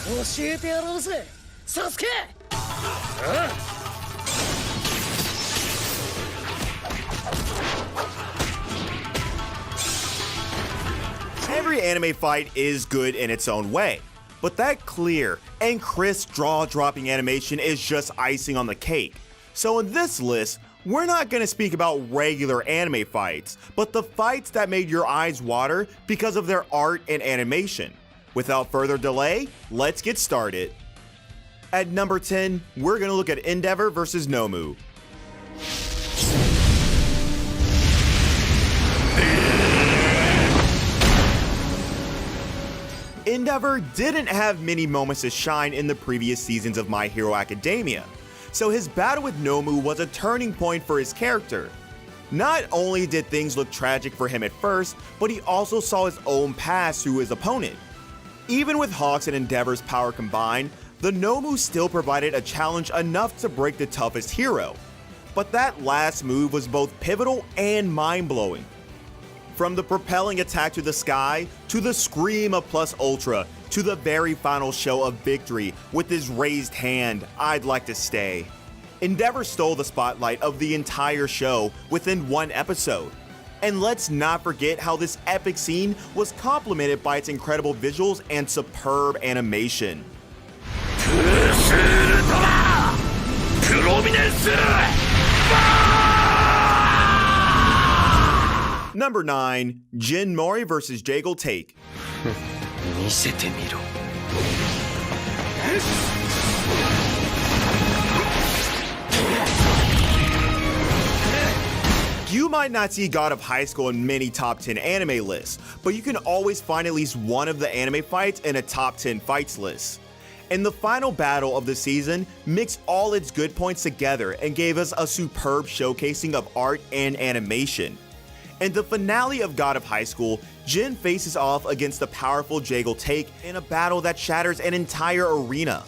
教えてやろうぜサスケ。Every anime fight is good in its own way, but that clear and crisp jaw-dropping animation is just icing on the cake. So in this list, we're not going to speak about regular anime fights, but the fights that made your eyes water because of their art and animation. Without further delay, let's get started. At number 10, we're going to look at Endeavor vs. Nomu. Endeavor didn't have many moments to shine in the previous seasons of My Hero Academia, so his battle with Nomu was a turning point for his character. Not only did things look tragic for him at first, but he also saw his own pass through his opponent. Even with Hawks and Endeavor's power combined, the Nomu still provided a challenge enough to break the toughest hero. But that last move was both pivotal and mind-blowing. From the propelling attack to the sky, to the scream of Plus Ultra, to the very final show of victory with his raised hand, I'd like to stay. Endeavor stole the spotlight of the entire show within one episode. And let's not forget how this epic scene was complemented by its incredible visuals and superb animation. Number 9, Jin Mori vs. Jaegal Take. 見せてみろ。You might not see God of High School in many top 10 anime lists, but you can always find at least one of the anime fights in a top 10 fights list. And the final battle of the season mixed all its good points together and gave us a superb showcasing of art and animation. In the finale of God of High School, Jin faces off against the powerful Jaegal Take in a battle that shatters an entire arena.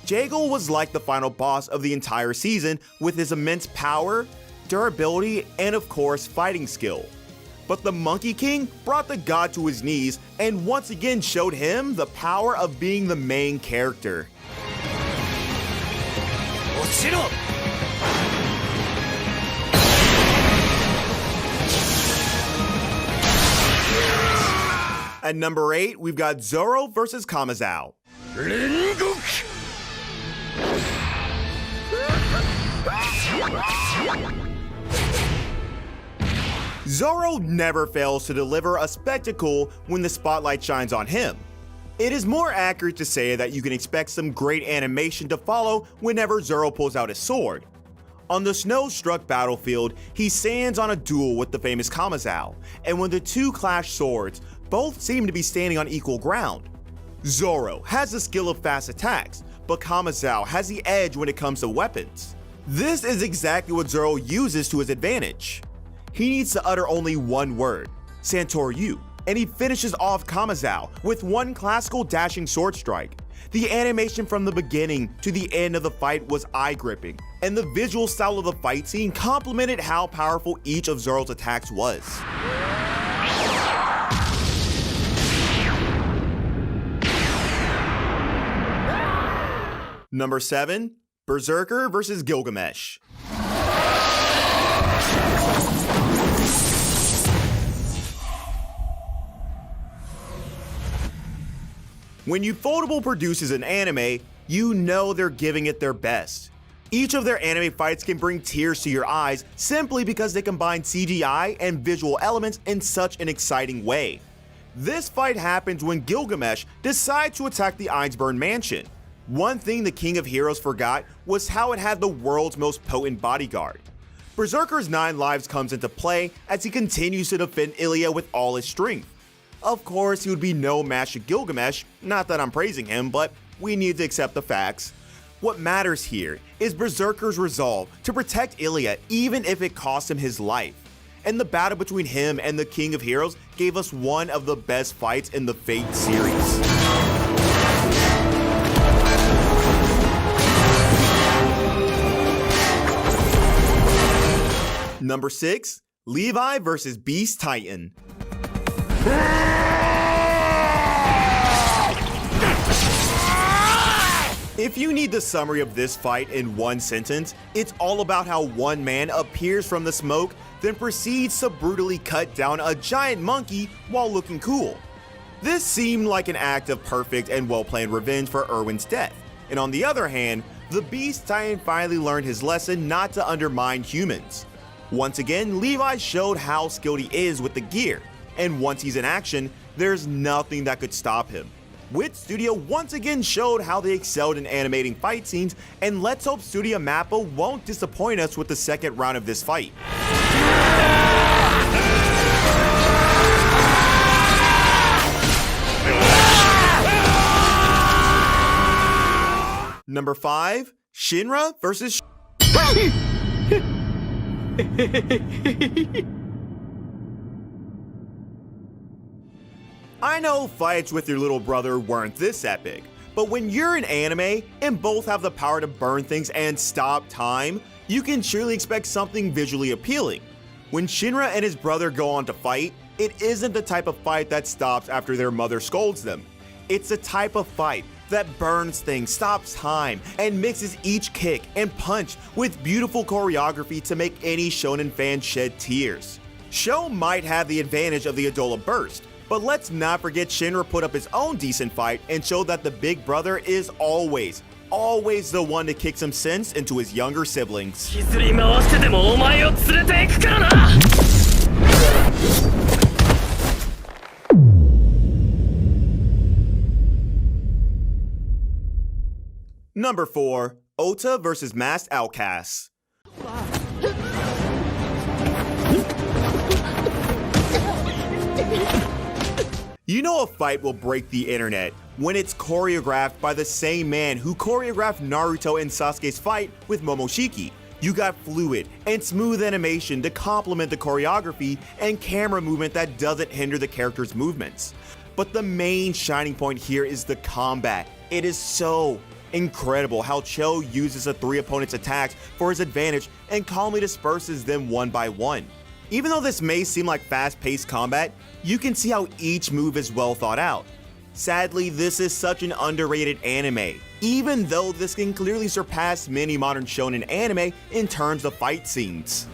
Jaegal was like the final boss of the entire season with his immense power, durability, and of course fighting skill. But the Monkey King brought the god to his knees and once again showed him the power of being the main character. 落ちろ。At number 8, we've got Zoro vs. Kamazao. 煉獄。Zoro never fails to deliver a spectacle when the spotlight shines on him. It is more accurate to say that you can expect some great animation to follow whenever Zoro pulls out his sword. On the snow-struck battlefield, he stands on a duel with the famous Kamazao, and when the two clash swords, both seem to be standing on equal ground. Zoro has the skill of fast attacks, but Kamazao has the edge when it comes to weapons. This is exactly what Zoro uses to his advantage. He needs to utter only one word, Santoryu, and he finishes off Kamazao with one classical dashing sword strike. The animation from the beginning to the end of the fight was eye-gripping, and the visual style of the fight scene complemented how powerful each of Zoro's attacks was. Number 7, Berserker vs. Gilgamesh. When Ufotable produces an anime, you know they're giving it their best. Each of their anime fights can bring tears to your eyes simply because they combine CGI and visual elements in such an exciting way. This fight happens when Gilgamesh decides to attack the Ainsburn mansion. One thing the King of Heroes forgot was how it had the world's most potent bodyguard. Berserker's 9 lives comes into play as he continues to defend Ilya with all his strength. Of course, he would be no match to Gilgamesh, not that I'm praising him, but we need to accept the facts. What matters here is Berserker's resolve to protect Ilya even if it cost him his life. And the battle between him and the King of Heroes gave us one of the best fights in the Fate series. Number 6, Levi vs. Beast Titan. If you need the summary of this fight in one sentence, it's all about how one man appears from the smoke, then proceeds to brutally cut down a giant monkey while looking cool. This seemed like an act of perfect and well-planned revenge for Erwin's death, and on the other hand, the Beast Titan finally learned his lesson not to undermine humans. Once again, Levi showed how skilled he is with the gear, and once he's in action, there's nothing that could stop him. Wit Studio once again showed how they excelled in animating fight scenes, and let's hope Studio Mappa won't disappoint us with the second round of this fight. Number 5, Shinra vs. I know fights with your little brother weren't this epic, but when you're in anime and both have the power to burn things and stop time, you can surely expect something visually appealing. When Shinra and his brother go on to fight, it isn't the type of fight that stops after their mother scolds them. It's the type of fight that burns things, stops time, and mixes each kick and punch with beautiful choreography to make any shonen fan shed tears. Sho might have the advantage of the Adola Burst, but let's not forget Shinra put up his own decent fight and showed that the big brother is always the one to kick some sense into his younger siblings. Number 4, Ota vs. Masked Outcasts. You know a fight will break the internet when it's choreographed by the same man who choreographed Naruto and Sasuke's fight with Momoshiki. You got fluid and smooth animation to complement the choreography and camera movement that doesn't hinder the character's movements. But the main shining point here is the combat. It is so incredible how Cho uses the 3 opponents' attacks for his advantage and calmly disperses them one by one. Even though this may seem like fast-paced combat, you can see how each move is well thought out. Sadly, this is such an underrated anime, even though this can clearly surpass many modern shonen anime in terms of fight scenes.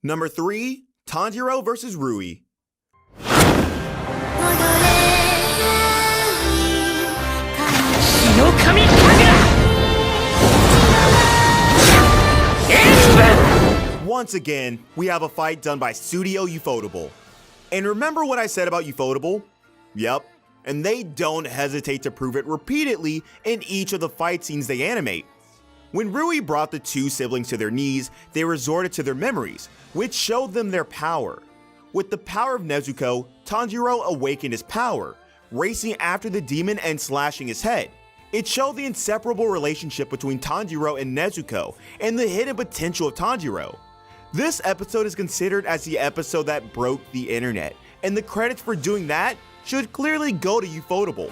Number 3, Tanjiro vs. Rui. Once again, we have a fight done by Studio Ufotable. And remember what I said about Ufotable? Yep, and they don't hesitate to prove it repeatedly in each of the fight scenes they animate. When Rui brought the 2 siblings to their knees, they resorted to their memories, which showed them their power. With the power of Nezuko, Tanjiro awakened his power, racing after the demon and slashing his head. It showed the inseparable relationship between Tanjiro and Nezuko, and the hidden potential of Tanjiro. This episode is considered as the episode that broke the internet, and the credits for doing that should clearly go to Ufotable.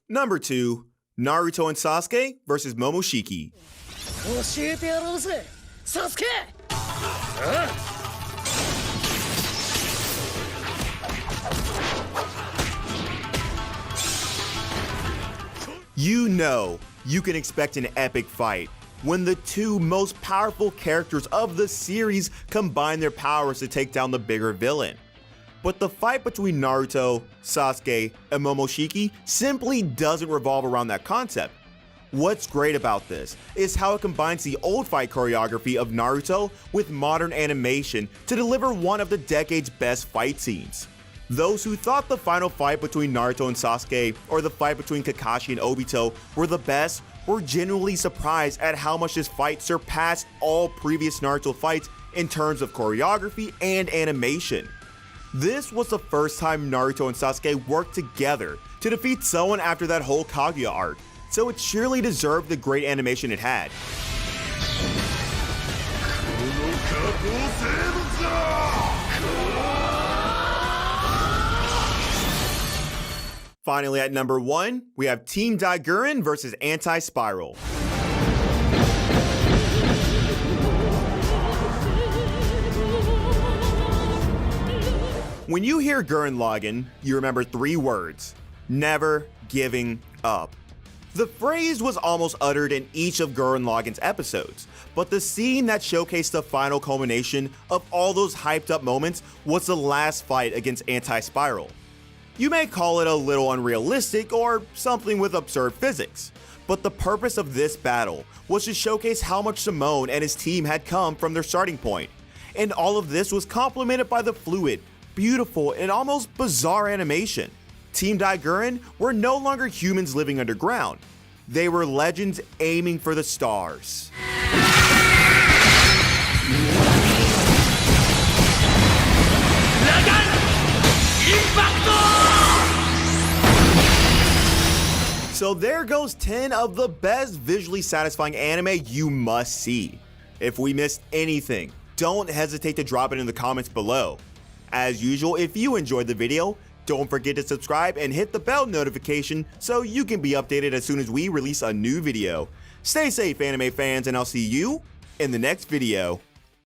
Number 2, Naruto and Sasuke vs. Momoshiki. 教えてやろうぜ、サスケ。You know you can expect an epic fight when the 2 most powerful characters of the series combine their powers to take down the bigger villain. But the fight between Naruto, Sasuke, and Momoshiki simply doesn't revolve around that concept. What's great about this is how it combines the old fight choreography of Naruto with modern animation to deliver one of the decade's best fight scenes. Those who thought the final fight between Naruto and Sasuke or the fight between Kakashi and Obito were the best were genuinely surprised at how much this fight surpassed all previous Naruto fights in terms of choreography and animation. This was the first time Naruto and Sasuke worked together to defeat someone after that whole Kaguya arc, so it surely deserved the great animation it had. Finally, at number 1, we have Team Daiguren vs. Anti-Spiral. When you hear Gurren Lagann, you remember 3 words: never giving up. The phrase was almost uttered in each of Gurren Lagann's episodes, but the scene that showcased the final culmination of all those hyped up moments was the last fight against Anti-Spiral. You may call it a little unrealistic or something with absurd physics, but the purpose of this battle was to showcase how much Simone and his team had come from their starting point, and all of this was complemented by the fluid, beautiful, and almost bizarre animation. Team Dai Gurren were no longer humans living underground. They were legends aiming for the stars. So there goes 10 of the best visually satisfying anime you must see. If we missed anything, don't hesitate to drop it in the comments below. As usual, if you enjoyed the video, don't forget to subscribe and hit the bell notification so you can be updated as soon as we release a new video. Stay safe, anime fans, and I'll see you in the next video.